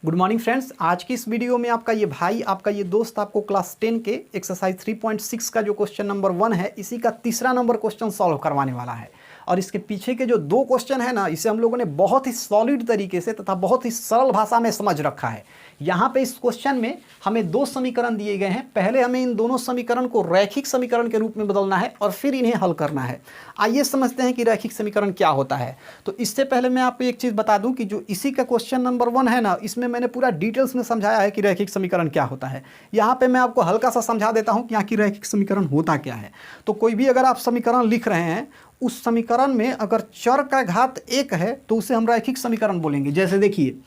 Good morning friends. आज की इस वीडियो में आपका ये भाई, आपका ये दोस्त आपको क्लास 10 के एक्सरसाइज 3.6 का जो क्वेश्चन नंबर 1 है, इसी का तीसरा नंबर क्वेश्चन सॉल्व करवाने वाला है। और इसके पीछे के जो दो क्वेश्चन है ना, इसे हम लोगों ने बहुत ही सॉलिड तरीके से तथा बहुत ही सरल भाषा में समझ रखा है। यहाँ पे इस क्वेश्चन में हमें दो समीकरण दिए गए हैं। पहले हमें इन दोनों समीकरण को रैखिक समीकरण के रूप में बदलना है और फिर इन्हें हल करना है। आइए समझते हैं कि रैखिक समीकरण क्या होता है। तो इससे पहले मैं आपको एक चीज़ बता दूं कि जो इसी का क्वेश्चन नंबर 1 है ना, इसमें मैंने पूरा डिटेल्स में समझाया है कि रैखिक समीकरण क्या होता है। यहाँ पे मैं आपको हल्का सा समझा देता हूँ कि यहाँ की रैखिक समीकरण होता क्या है। तो कोई भी अगर आप समीकरण लिख रहे हैं, उस समीकरण में अगर चर का घात 1 है तो उसे हम रैखिक समीकरण बोलेंगे। जैसे देखिए,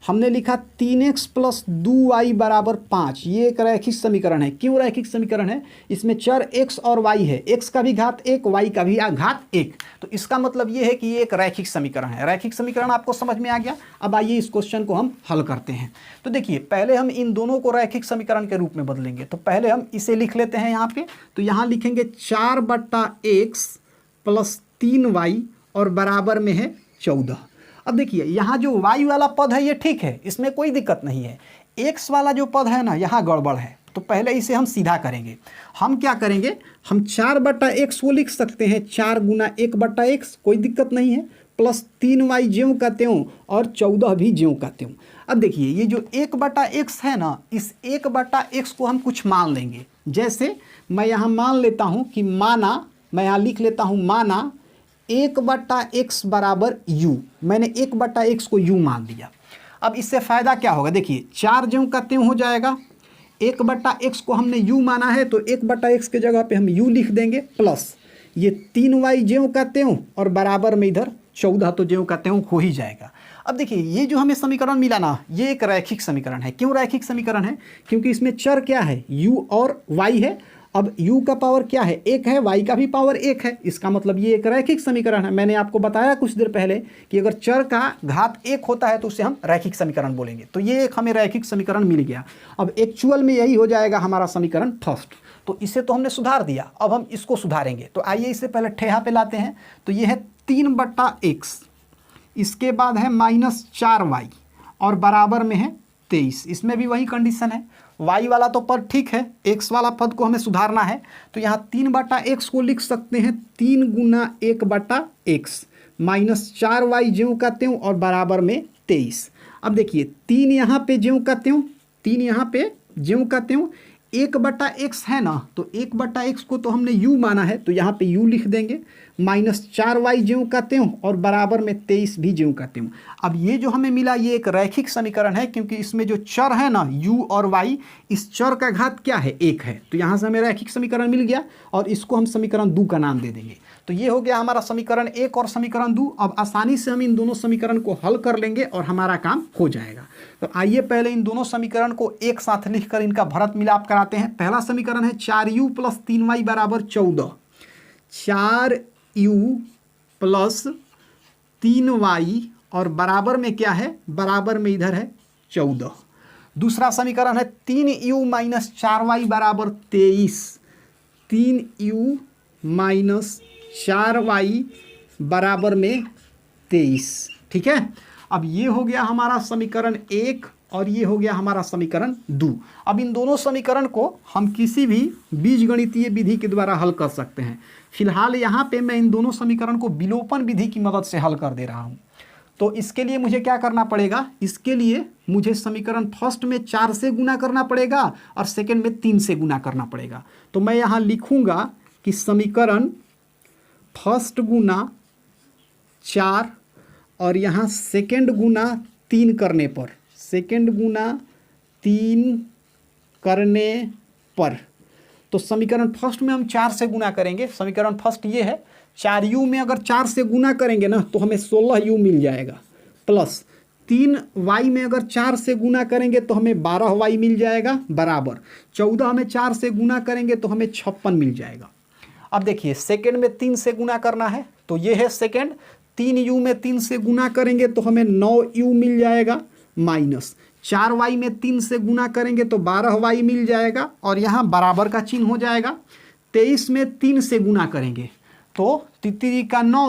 हमने लिखा 3x + 2y = 5। ये एक रैखिक समीकरण है। क्यों रैखिक समीकरण है? इसमें चर x और y है, x का भी घात 1, y का भी घात 1। तो इसका मतलब ये है कि ये एक रैखिक समीकरण है। रैखिक समीकरण आपको समझ में आ गया। अब आइए इस क्वेश्चन को हम हल करते हैं। तो देखिए, पहले हम इन दोनों को रैखिक समीकरण के रूप में बदलेंगे। तो पहले हम इसे लिख लेते हैं यहाँ पे। तो यहाँ लिखेंगे 4/x + 3y और बराबर में है 14। अब देखिए, यहाँ जो y वाला पद है ये ठीक है, इसमें कोई दिक्कत नहीं है। x वाला जो पद है ना, यहाँ गड़बड़ है। तो पहले इसे हम सीधा करेंगे। हम क्या करेंगे, हम 4/x को लिख सकते हैं 4 × 1/x, कोई दिक्कत नहीं है, प्लस 3y ज्यों का त्यों और 14 भी ज्यों का त्यों। अब देखिए, ये जो 1/x है ना, इस 1/x को हम कुछ मान लेंगे। जैसे मैं यहाँ मान लेता हूँ कि माना, मैं यहाँ लिख लेता हूँ माना 1/x = u। मैंने 1/x को u मान लिया। अब इससे फ़ायदा क्या होगा? देखिए, 4 ज्यों का त्यों हो जाएगा। 1/x को हमने u माना है तो 1/x के जगह पे हम u लिख देंगे, प्लस ये 3y ज्यों का त्यों और बराबर में इधर 14 तो ज्यों का त्यों हो ही जाएगा। अब देखिए, ये जो हमें समीकरण मिला ना, ये एक रैखिक समीकरण है। क्यों रैखिक समीकरण है? क्योंकि इसमें चर क्या है, u और y है। अब u का पावर क्या है, 1 है, y का भी पावर 1 है। इसका मतलब ये एक रैखिक समीकरण है। मैंने आपको बताया कुछ देर पहले कि अगर चर का घात 1 होता है तो उसे हम रैखिक समीकरण बोलेंगे। तो ये एक हमें रैखिक समीकरण मिल गया। अब एक्चुअल में यही हो जाएगा हमारा समीकरण फर्स्ट। तो इसे तो हमने सुधार दिया, अब हम इसको सुधारेंगे। तो आइए इसे पहले ठेहा पे लाते हैं। तो ये है 3/x, इसके बाद है -4y और बराबर में है 23। इसमें भी वही कंडीशन है, y वाला तो पद ठीक है, x वाला पद को हमें सुधारना है। तो यहाँ 3/x को लिख सकते हैं 3 × 1/x -4y ज्यों का त्यों और बराबर में 23। अब देखिए, 3 यहाँ पे ज्यों का त्यों, 3 यहाँ पे ज्यों का त्यों, 1/x है ना, तो 1/x को तो हमने u माना है तो यहाँ पे u लिख देंगे, -4y ज्यों का त्यों और बराबर में 23 भी ज्यों का त्यों। अब ये जो हमें मिला ये एक रैखिक समीकरण है, क्योंकि इसमें जो चर है ना u और y, इस चर का घात क्या है, 1 है। तो यहाँ से हमें रैखिक समीकरण मिल गया और इसको हम समीकरण 2 का नाम दे देंगे। तो ये हो गया हमारा समीकरण 1 और समीकरण 2। अब आसानी से हम इन दोनों समीकरण को हल कर लेंगे और हमारा काम हो जाएगा। तो आइए पहले इन दोनों समीकरण को एक साथ लिखकर इनका भरत मिलाप कराते हैं। पहला समीकरण है 4u + 3y = 14। 4u + 3y और बराबर में क्या है, बराबर में इधर है 14। दूसरा समीकरण है 3u - 4y = 23। 3u - 4y बराबर में 23। ठीक है। अब ये हो गया हमारा समीकरण 1 और ये हो गया हमारा समीकरण 2। अब इन दोनों समीकरण को हम किसी भी बीजगणितीय विधि के द्वारा हल कर सकते हैं। फिलहाल यहाँ पे मैं इन दोनों समीकरण को विलोपन विधि की मदद से हल कर दे रहा हूँ। तो इसके लिए मुझे क्या करना पड़ेगा, इसके लिए मुझे समीकरण फर्स्ट में 4 से गुना करना पड़ेगा और सेकेंड में 3 से गुना करना पड़ेगा। तो मैं यहाँ लिखूँगा कि समीकरण फर्स्ट गुना 4 और यहाँ सेकेंड गुना 3 करने पर, सेकेंड गुना 3 करने पर, तो समीकरण फर्स्ट में हम 4 से गुना करेंगे। समीकरण फर्स्ट ये है, 4u में अगर 4 से गुना करेंगे ना तो हमें 16u मिल जाएगा, प्लस 3y में अगर 4 से गुना करेंगे तो हमें 12y मिल जाएगा, बराबर 14 में 4 से गुना करेंगे तो हमें 56 मिल जाएगा। अब देखिए, सेकेंड में 3 से गुना करना है तो ये है सेकेंड, 3u में 3 से गुना करेंगे तो हमें 9u मिल जाएगा, माइनस 4y में 3 से गुना करेंगे तो 12y मिल जाएगा और यहाँ बराबर का चिन्ह हो जाएगा। 23 में 3 से गुना करेंगे तो 3 का 9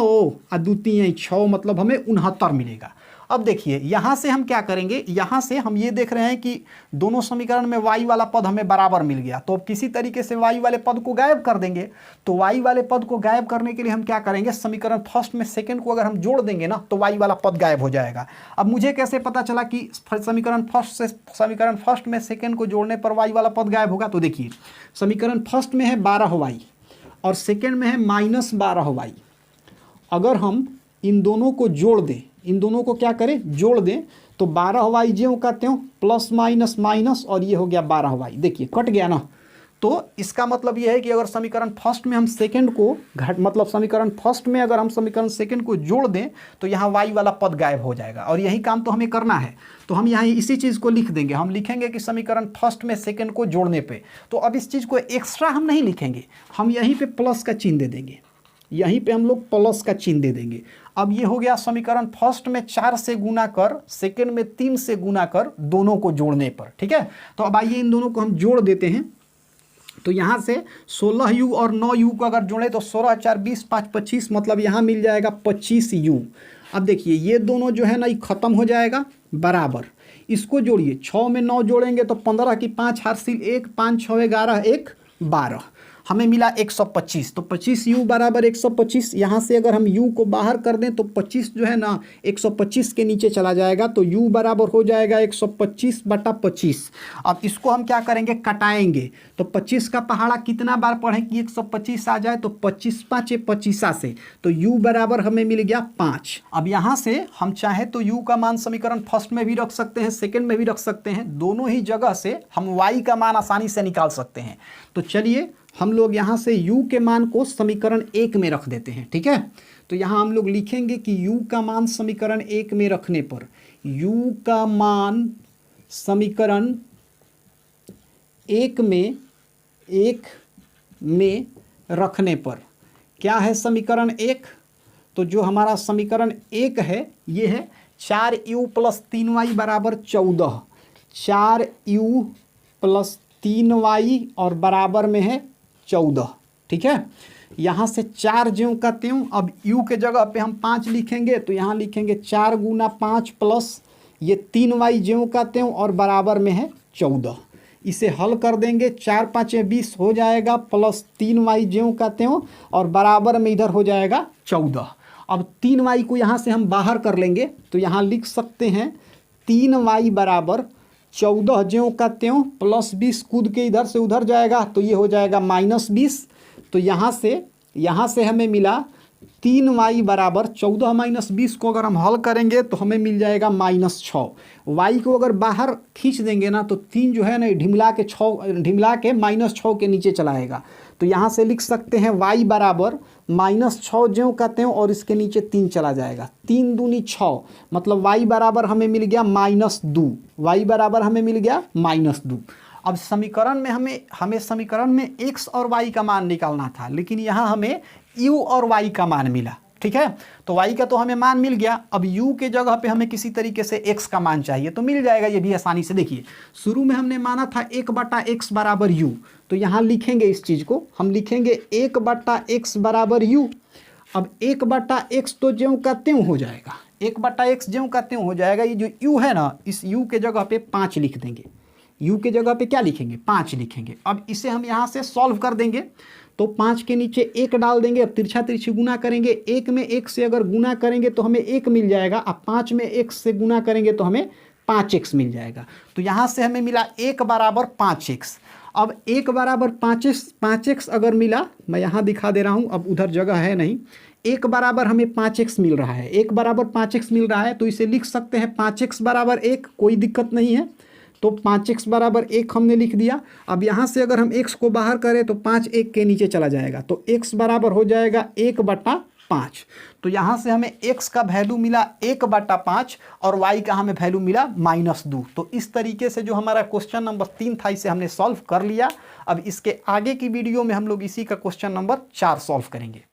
और 2 6, मतलब हमें 69 मिलेगा। अब देखिए यहाँ से हम क्या करेंगे, यहाँ से हम ये देख रहे हैं कि दोनों समीकरण में y वाला पद हमें बराबर मिल गया, तो अब किसी तरीके से y वाले पद को गायब कर देंगे। तो y वाले पद को गायब करने के लिए हम क्या करेंगे, समीकरण फर्स्ट में सेकंड को अगर हम जोड़ देंगे ना तो y वाला पद गायब हो जाएगा। अब मुझे कैसे पता चला कि समीकरण फर्स्ट में सेकंड को जोड़ने पर y वाला पद गायब होगा? तो देखिए समीकरण फर्स्ट में है 12y और सेकंड में है -12y। अगर हम इन दोनों को जोड़ दें, इन दोनों को क्या करें, जोड़ दें, तो 12y ज्यों का त्यों प्लस माइनस माइनस और ये हो गया 12y। देखिए कट गया ना। तो इसका मतलब ये है कि अगर समीकरण फर्स्ट में हम सेकंड को मतलब समीकरण फर्स्ट में अगर हम समीकरण सेकंड को जोड़ दें तो यहाँ y वाला पद गायब हो जाएगा, और यही काम तो हमें करना है। तो हम यहाँ इसी चीज़ को लिख देंगे, हम लिखेंगे कि समीकरण फर्स्ट में सेकंड को जोड़ने पे। तो अब इस चीज़ को एक्स्ट्रा हम नहीं लिखेंगे, हम यहीं पे प्लस का चिन्ह दे देंगे, यहीं पे हम लोग प्लस का चिन्ह दे देंगे। अब ये हो गया समीकरण फर्स्ट में 4 से गुना कर, सेकंड में 3 से गुना कर, दोनों को जोड़ने पर। ठीक है, तो अब आइए इन दोनों को हम जोड़ देते हैं। तो यहाँ से 16u और 9u को अगर जोड़े तो 16 4 20 5 25, मतलब यहाँ मिल जाएगा 25u। अब देखिए ये दोनों जो है ना ये ख़त्म हो जाएगा, बराबर इसको जोड़िए, 6 में 9 जोड़ेंगे तो 15 की 5 हासिल 1, 5 6 11 1 12, हमें मिला 125। तो 25u बराबर 125। यहाँ से अगर हम u को बाहर कर दें तो 25 जो है ना 125 के नीचे चला जाएगा, तो u बराबर हो जाएगा 125/25। अब इसको हम क्या करेंगे, कटाएंगे। तो 25 का पहाड़ा कितना बार पढ़ें कि 125 आ जाए, तो 25 5 25 से, तो u बराबर हमें मिल गया 5। अब यहाँ से हम चाहे तो u का मान समीकरण फर्स्ट में भी रख सकते हैं, सेकेंड में भी रख सकते हैं, दोनों ही जगह से हम y का मान आसानी से निकाल सकते हैं। तो चलिए हम लोग यहाँ से u के मान को समीकरण 1 में रख देते हैं। ठीक है, तो यहाँ हम लोग लिखेंगे कि u का मान समीकरण 1 में रखने पर, u का मान समीकरण 1 में रखने पर क्या है समीकरण 1? तो जो हमारा समीकरण 1 है ये है 4u + 3y बराबर 14, 4u + 3y और बराबर में है 14। ठीक है, यहाँ से 4 ज्यों का त्यों, अब u के जगह पे हम 5 लिखेंगे, तो यहाँ लिखेंगे 4 × 5 प्लस ये 3y ज्यों का त्यों और बराबर में है 14। इसे हल कर देंगे, 4 5 20 हो जाएगा, प्लस 3y ज्यों का त्यों और बराबर में इधर हो जाएगा 14। अब 3y को यहाँ से हम बाहर कर लेंगे, तो यहाँ लिख सकते हैं 3y बराबर 14 ज्यों का त्यों प्लस 20 कूद के इधर से उधर जाएगा, तो ये हो जाएगा -20। तो यहाँ से हमें मिला 3y बराबर 14 - 20 को अगर हम हल करेंगे तो हमें मिल जाएगा -6। y को अगर बाहर खींच देंगे ना तो 3 जो है ना ढिमला के -6 के नीचे चला आएगा। तो यहाँ से लिख सकते हैं y बराबर -6 ज्यों का त्यों और इसके नीचे 3 चला जाएगा, 3 दूनी 6, मतलब y बराबर हमें मिल गया -2, y बराबर हमें मिल गया -2। अब समीकरण में हमें समीकरण में x और y का मान निकालना था, लेकिन यहाँ हमें u और y का मान मिला। ठीक है, तो y का तो हमें मान मिल गया, अब u के जगह पे हमें किसी तरीके से x का मान चाहिए, तो मिल जाएगा ये भी आसानी से। देखिए शुरू में हमने माना था 1/x बराबर u, तो यहाँ लिखेंगे इस चीज़ को, हम लिखेंगे 1/x बराबर u। अब 1/x तो ज्यों का त्यों हो जाएगा, 1/x ज्यों का त्यों हो जाएगा। ये जो u है ना, इस u के जगह पे 5 लिख देंगे, u के जगह पे क्या लिखेंगे, 5 लिखेंगे। अब इसे हम यहाँ से सॉल्व कर देंगे, तो 5 के नीचे 1 डाल देंगे, अब तिरछा तिरछी गुना करेंगे, 1 में 1 से अगर गुना करेंगे तो हमें 1 मिल जाएगा, अब 5 में 1 से गुना करेंगे तो हमें 5x मिल जाएगा। तो यहाँ से हमें मिला 1 बराबर 5x। अब 1 बराबर 5x अगर मिला, मैं यहाँ दिखा दे रहा हूँ, अब उधर जगह है नहीं, 1 बराबर हमें 5x मिल रहा है, 1 बराबर 5x मिल रहा है, तो इसे लिख सकते हैं 5x बराबर 1, कोई दिक्कत नहीं है। तो 5x बराबर 1 हमने लिख दिया। अब यहाँ से अगर हम x को बाहर करें तो 5 1 के नीचे चला जाएगा, तो x बराबर हो जाएगा 1/5। तो यहाँ से हमें x का वैल्यू मिला 1/5 और y का हमें वैल्यू मिला -2। तो इस तरीके से जो हमारा क्वेश्चन नंबर 3 था इसे हमने सॉल्व कर लिया। अब इसके आगे की वीडियो में हम लोग इसी का क्वेश्चन नंबर 4 सॉल्व करेंगे।